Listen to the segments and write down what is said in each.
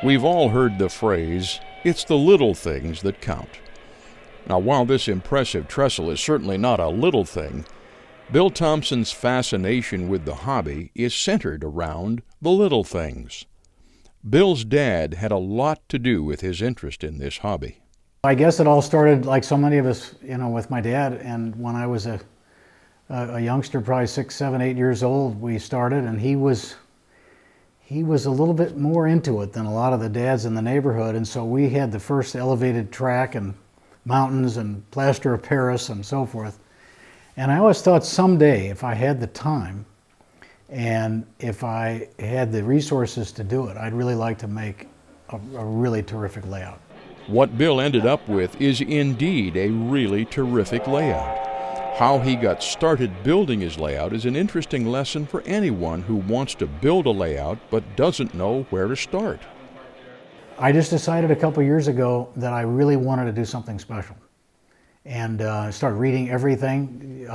We've all heard the phrase, "It's the little things that count." Now, while this impressive trestle is certainly not a little thing, Bill Thompson's fascination with the hobby is centered around the little things. Bill's dad had a lot to do with his interest in this hobby. I guess it all started, like so many of us, with my dad. And when I was a youngster, probably 6, 7, 8 years old, we started, and he was a little bit more into it than a lot of the dads in the neighborhood. And so we had the first elevated track and mountains and plaster of Paris and so forth. And I always thought someday, if I had the time and if I had the resources to do it, I'd really like to make a really terrific layout. What Bill ended up with is indeed a really terrific layout. How he got started building his layout is an interesting lesson for anyone who wants to build a layout but doesn't know where to start. I just decided a couple years ago that I really wanted to do something special. And I started reading everything,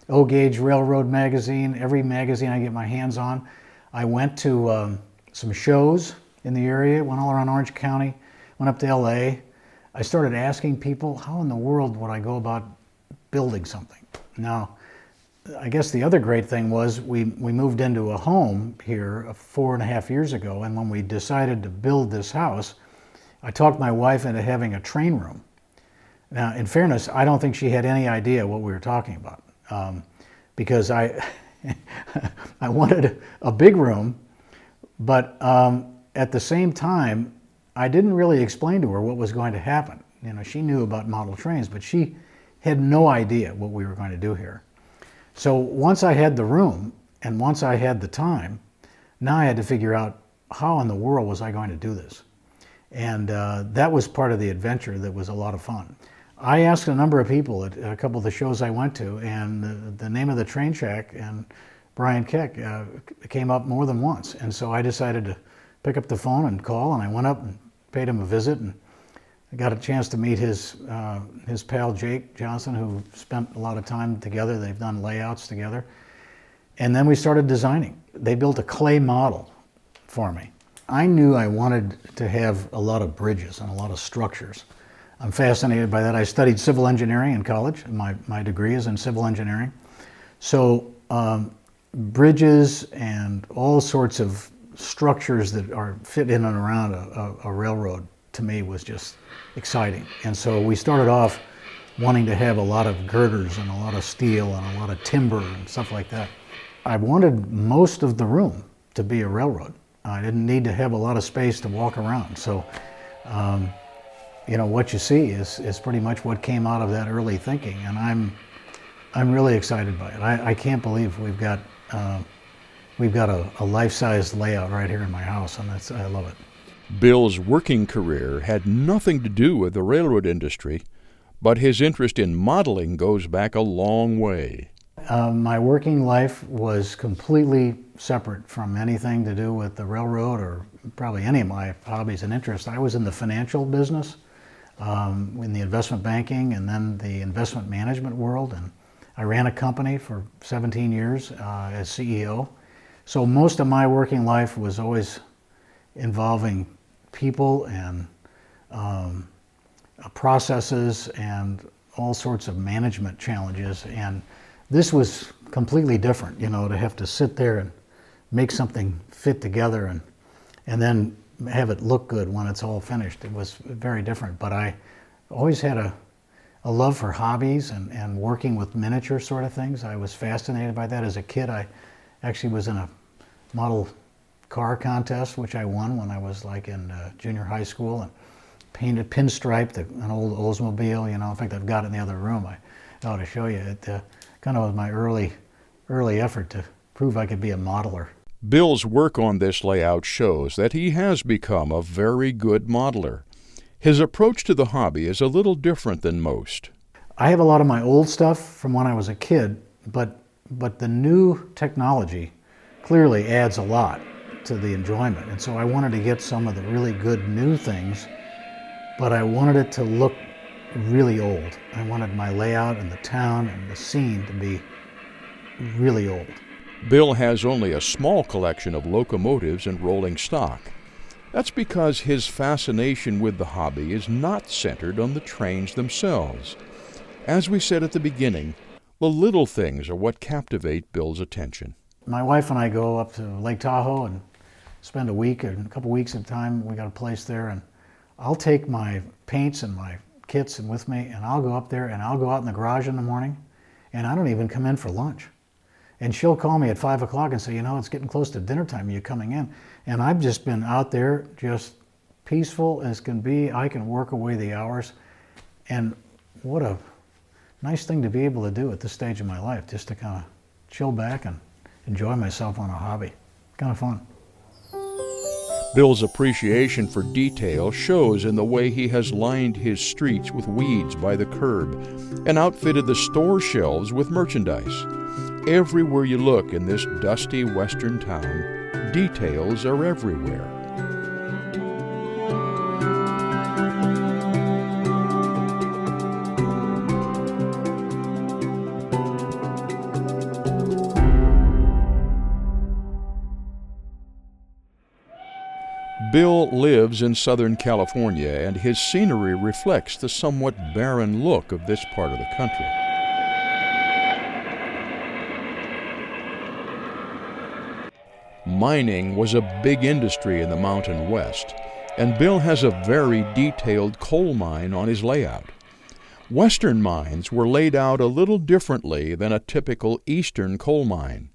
O-Gauge Railroad magazine, every magazine I get my hands on. I went to some shows in the area, went all around Orange County, went up to LA. I started asking people, how in the world would I go about building something? Now, I guess the other great thing was we moved into a home here 4.5 years ago, and when we decided to build this house, I talked my wife into having a train room. Now, in fairness, I don't think she had any idea what we were talking about, because I wanted a big room, but at the same time, I didn't really explain to her what was going to happen. She knew about model trains, but she had no idea what we were going to do here. So once I had the room and once I had the time, now I had to figure out how in the world was I going to do this. And that was part of the adventure that was a lot of fun. I asked a number of people at a couple of the shows I went to, and the name of the train track and Brian Keck came up more than once. And so I decided to pick up the phone and call, and I went up and paid him a visit, and I got a chance to meet his pal Jake Johnson, who spent a lot of time together. They've done layouts together. And then we started designing. They built a clay model for me. I knew I wanted to have a lot of bridges and a lot of structures. I'm fascinated by that. I studied civil engineering in college. My degree is in civil engineering. So bridges and all sorts of structures that fit in and around a railroad, to me, was just exciting. And so we started off wanting to have a lot of girders and a lot of steel and a lot of timber and stuff like that. I wanted most of the room to be a railroad. I didn't need to have a lot of space to walk around. So, what you see is pretty much what came out of that early thinking, and I'm really excited by it. I can't believe we've got a life-size layout right here in my house, and I love it. Bill's working career had nothing to do with the railroad industry, but his interest in modeling goes back a long way. My working life was completely separate from anything to do with the railroad or probably any of my hobbies and interests. I was in the financial business, in the investment banking and then the investment management world, and I ran a company for 17 years as CEO. So most of my working life was always involving people and processes and all sorts of management challenges. And this was completely different, to have to sit there and make something fit together and then have it look good when it's all finished. It was very different, but I always had a love for hobbies and working with miniature sort of things. I was fascinated by that. As a kid, I actually was in a model car contest, which I won when I was in junior high school, and painted, pinstriped an old Oldsmobile. In fact, I've got it in the other room. I ought to show you. It kind of was my early effort to prove I could be a modeler. Bill's work on this layout shows that he has become a very good modeler. His approach to the hobby is a little different than most. I have a lot of my old stuff from when I was a kid, but the new technology clearly adds a lot to the enjoyment. And so I wanted to get some of the really good new things but I wanted it to look really old. I wanted my layout and the town and the scene to be really old. Bill has only a small collection of locomotives and rolling stock. That's because his fascination with the hobby is not centered on the trains themselves. As we said at the beginning, the little things are what captivate Bill's attention. My wife and I go up to Lake Tahoe and spend a week or a couple weeks at a time. We got a place there, and I'll take my paints and my kits and with me, and I'll go up there and I'll go out in the garage in the morning, and I don't even come in for lunch. And she'll call me at 5 o'clock and say, you know, it's getting close to dinner time, are you coming in? And I've just been out there just peaceful as can be. I can work away the hours. And what a nice thing to be able to do at this stage of my life, just to kind of chill back and enjoy myself on a hobby. Kind of fun. Bill's appreciation for detail shows in the way he has lined his streets with weeds by the curb and outfitted the store shelves with merchandise. Everywhere you look in this dusty western town, details are everywhere. Bill lives in Southern California, and his scenery reflects the somewhat barren look of this part of the country. Mining was a big industry in the Mountain West, and Bill has a very detailed coal mine on his layout. Western mines were laid out a little differently than a typical eastern coal mine,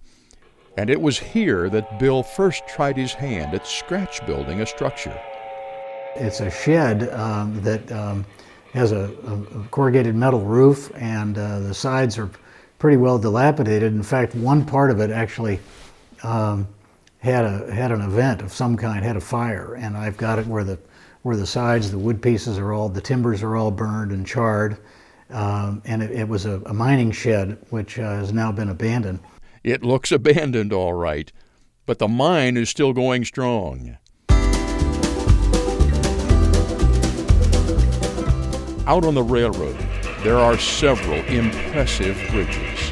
and it was here that Bill first tried his hand at scratch building a structure. It's a shed that has a corrugated metal roof, and the sides are pretty well dilapidated. In fact, one part of it actually had an event of some kind, had a fire, and I've got it where the sides, the wood pieces are all, the timbers are all burned and charred, and it was a mining shed which has now been abandoned. It looks abandoned, all right, but the mine is still going strong. Out on the railroad, there are several impressive bridges.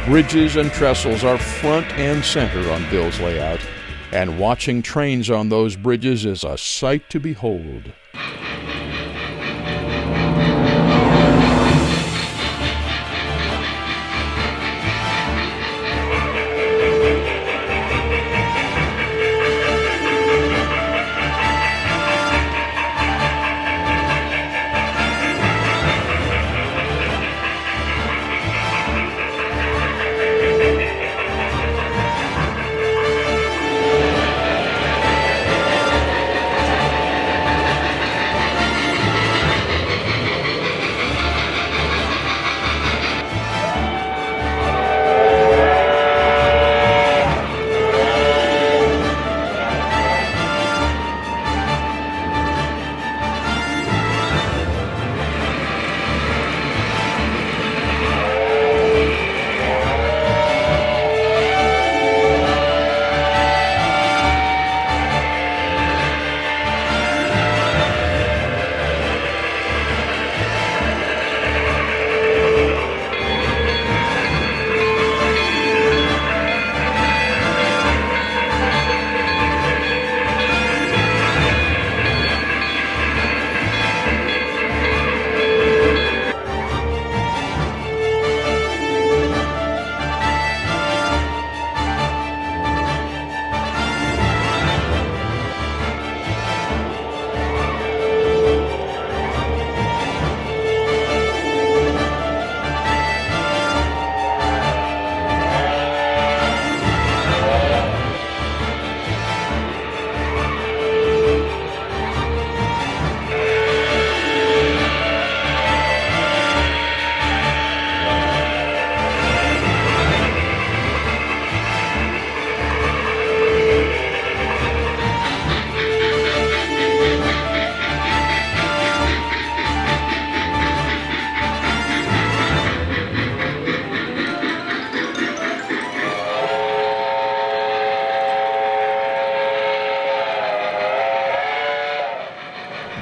Bridges and trestles are front and center on Bill's layout, and watching trains on those bridges is a sight to behold.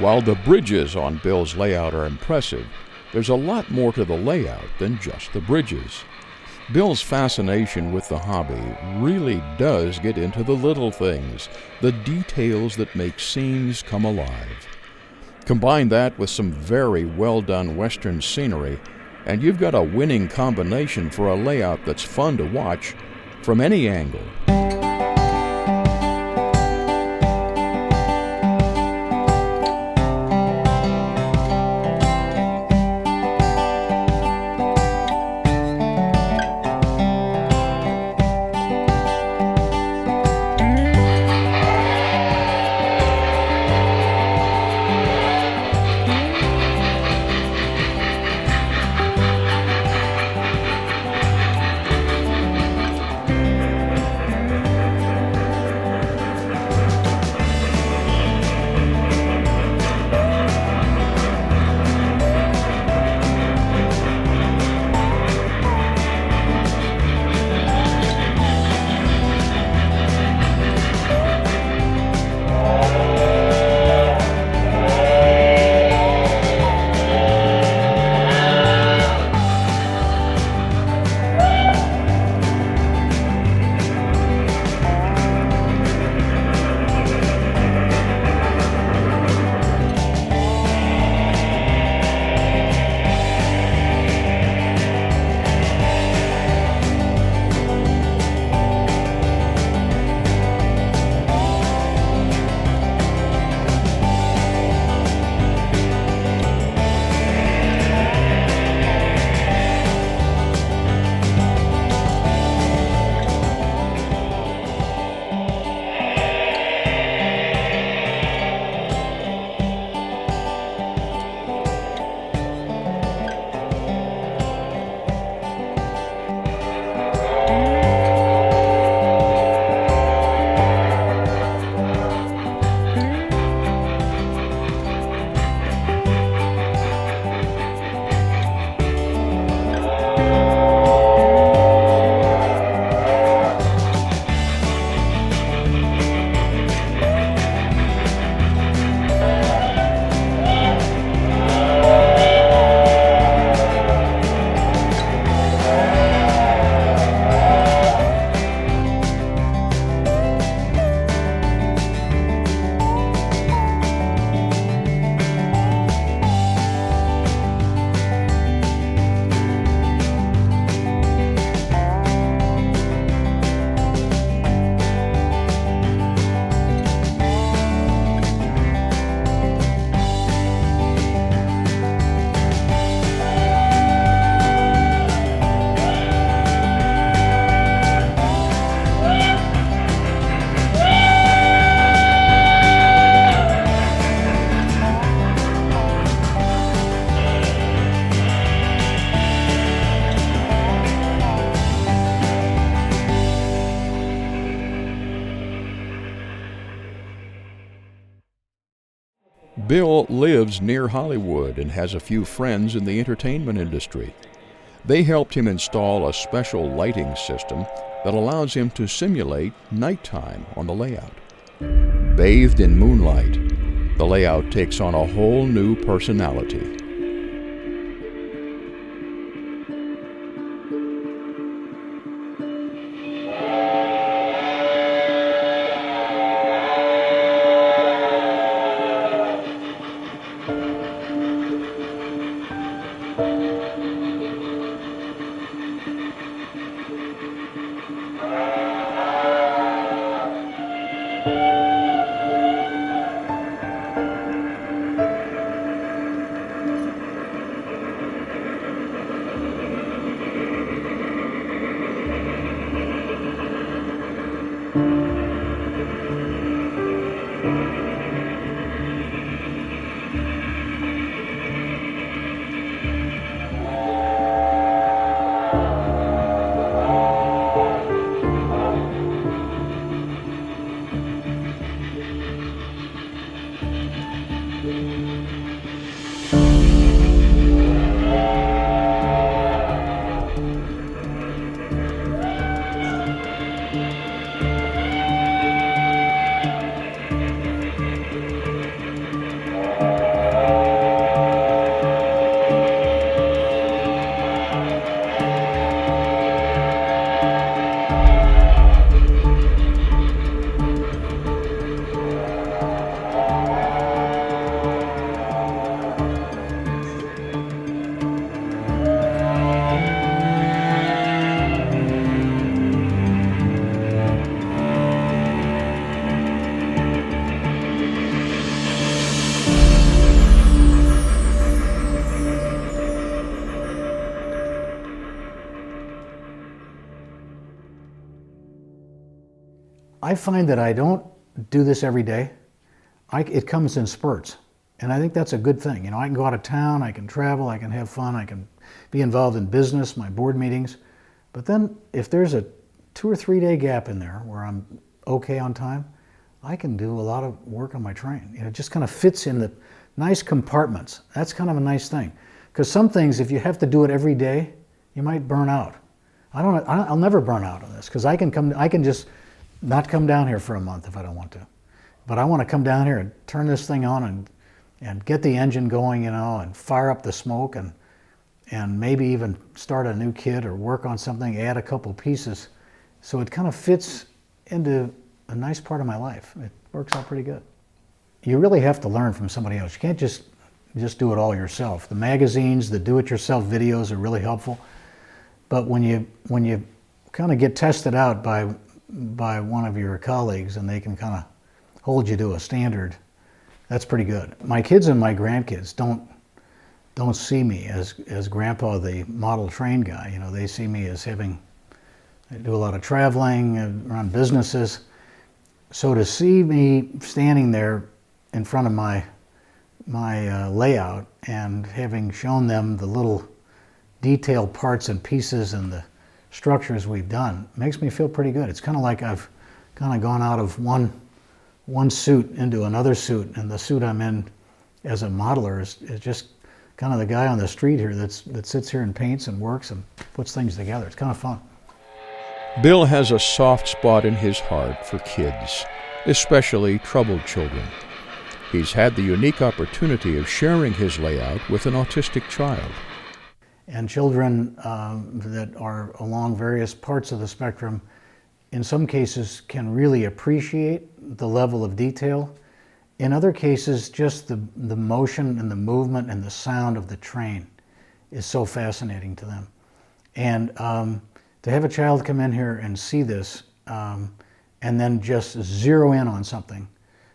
While the bridges on Bill's layout are impressive, there's a lot more to the layout than just the bridges. Bill's fascination with the hobby really does get into the little things, the details that make scenes come alive. Combine that with some very well-done Western scenery, and you've got a winning combination for a layout that's fun to watch from any angle. Bill lives near Hollywood and has a few friends in the entertainment industry. They helped him install a special lighting system that allows him to simulate nighttime on the layout. Bathed in moonlight, the layout takes on a whole new personality. I find that I don't do this every day. It comes in spurts. And I think that's a good thing. You know, I can go out of town, I can travel, I can have fun, I can be involved in business, my board meetings. But then if there's a 2 or 3 day gap in there where I'm okay on time, I can do a lot of work on my train. You know, it just kind of fits in the nice compartments. That's kind of a nice thing. Because some things, if you have to do it every day, you might burn out. I'll never burn out on this because I can just not come down here for a month if I don't want to. But I want to come down here and turn this thing on and get the engine going, you know, and fire up the smoke and maybe even start a new kit or work on something, add a couple pieces. So it kind of fits into a nice part of my life. It works out pretty good. You really have to learn from somebody else. You can't just do it all yourself. The magazines, the do-it-yourself videos are really helpful. But when you kind of get tested out by one of your colleagues and they can kind of hold you to a standard, that's pretty good. My kids and my grandkids don't see me as Grandpa, the model train guy. You know, they see me as I do a lot of traveling, run businesses. So to see me standing there in front of my layout and having shown them the little detailed parts and pieces and the structures we've done makes me feel pretty good. It's kind of like I've kind of gone out of one suit into another suit, and the suit I'm in as a modeler is just kind of the guy on the street here that sits here and paints and works and puts things together. It's kind of fun. Bill has a soft spot in his heart for kids, especially troubled children. He's had the unique opportunity of sharing his layout with an autistic child. And children that are along various parts of the spectrum, in some cases, can really appreciate the level of detail. In other cases, just the motion and the movement and the sound of the train is so fascinating to them. And to have a child come in here and see this and then just zero in on something,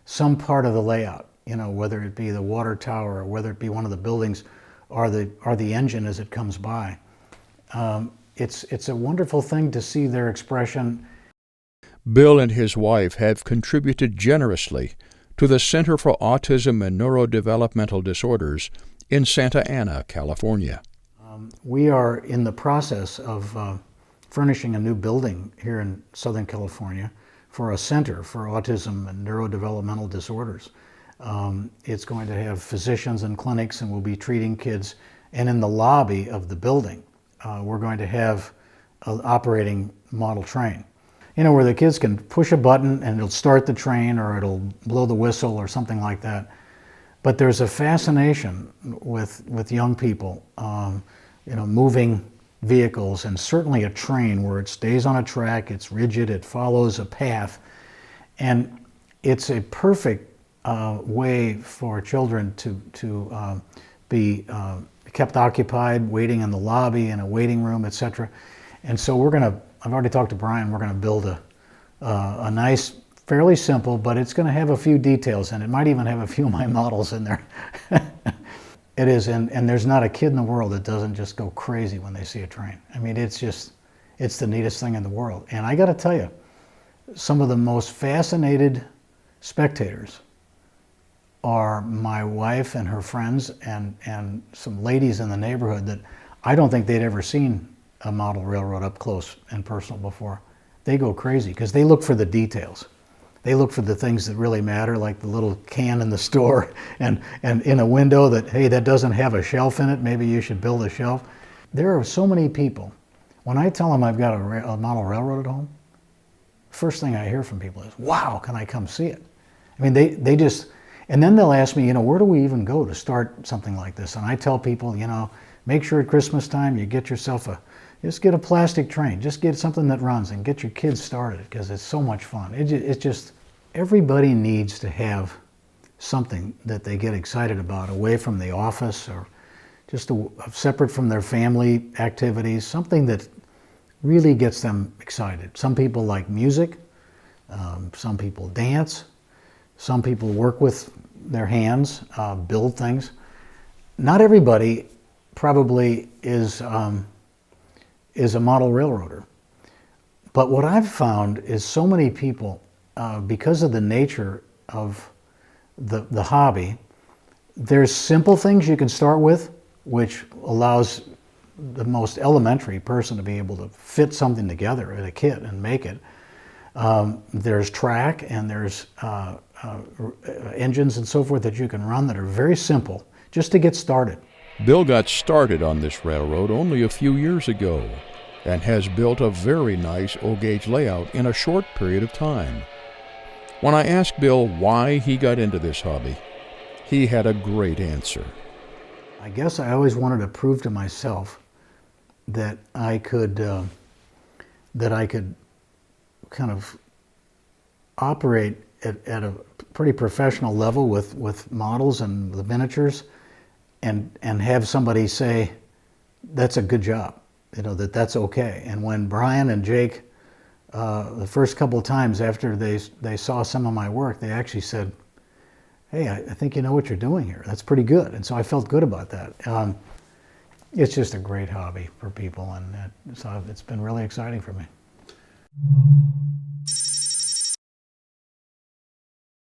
some part of the layout, you know, whether it be the water tower or whether it be one of the buildings or the engine as it comes by. It's a wonderful thing to see their expression. Bill and his wife have contributed generously to the Center for Autism and Neurodevelopmental Disorders in Santa Ana, California. We are in the process of furnishing a new building here in Southern California for a center for autism and neurodevelopmental disorders. It's going to have physicians and clinics, and we'll be treating kids. And in the lobby of the building, we're going to have an operating model train. You know, where the kids can push a button and it'll start the train or it'll blow the whistle or something like that. But there's a fascination with young people, you know, moving vehicles, and certainly a train where it stays on a track, it's rigid, it follows a path. And it's a perfect way for children to be kept occupied, waiting in the lobby, in a waiting room, etc. And so I've already talked to Brian, we're going to build a nice, fairly simple, but it's going to have a few details, and it might even have a few of my models in there. It is, and there's not a kid in the world that doesn't just go crazy when they see a train. I mean, it's the neatest thing in the world. And I got to tell you, some of the most fascinated spectators are my wife and her friends and some ladies in the neighborhood that I don't think they'd ever seen a model railroad up close and personal before. They go crazy because they look for the details. They look for the things that really matter, like the little can in the store and in a window that, hey, that doesn't have a shelf in it, maybe you should build a shelf. There are so many people, when I tell them I've got a model railroad at home, first thing I hear from people is, wow, can I come see it? I mean, they just, and then they'll ask me, you know, where do we even go to start something like this? And I tell people, you know, make sure at Christmas time you get yourself just get a plastic train, just get something that runs and get your kids started because it's so much fun. It's just, everybody needs to have something that they get excited about away from the office or just separate from their family activities, something that really gets them excited. Some people like music, some people dance, some people work with their hands, build things. Not everybody probably is a model railroader. But what I've found is so many people because of the nature of the hobby, there's simple things you can start with, which allows the most elementary person to be able to fit something together in a kit and make it. There's track and there's engines and so forth that you can run that are very simple just to get started. Bill got started on this railroad only a few years ago and has built a very nice O-gauge layout in a short period of time. When I asked Bill why he got into this hobby, he had a great answer. I guess I always wanted to prove to myself that I could kind of operate at a pretty professional level with models and the miniatures, and have somebody say, that's a good job, that's okay. And when Brian and Jake, the first couple of times after they saw some of my work, they actually said, hey, I think you know what you're doing here. That's pretty good. And so I felt good about that. It's just a great hobby for people, and so it's been really exciting for me.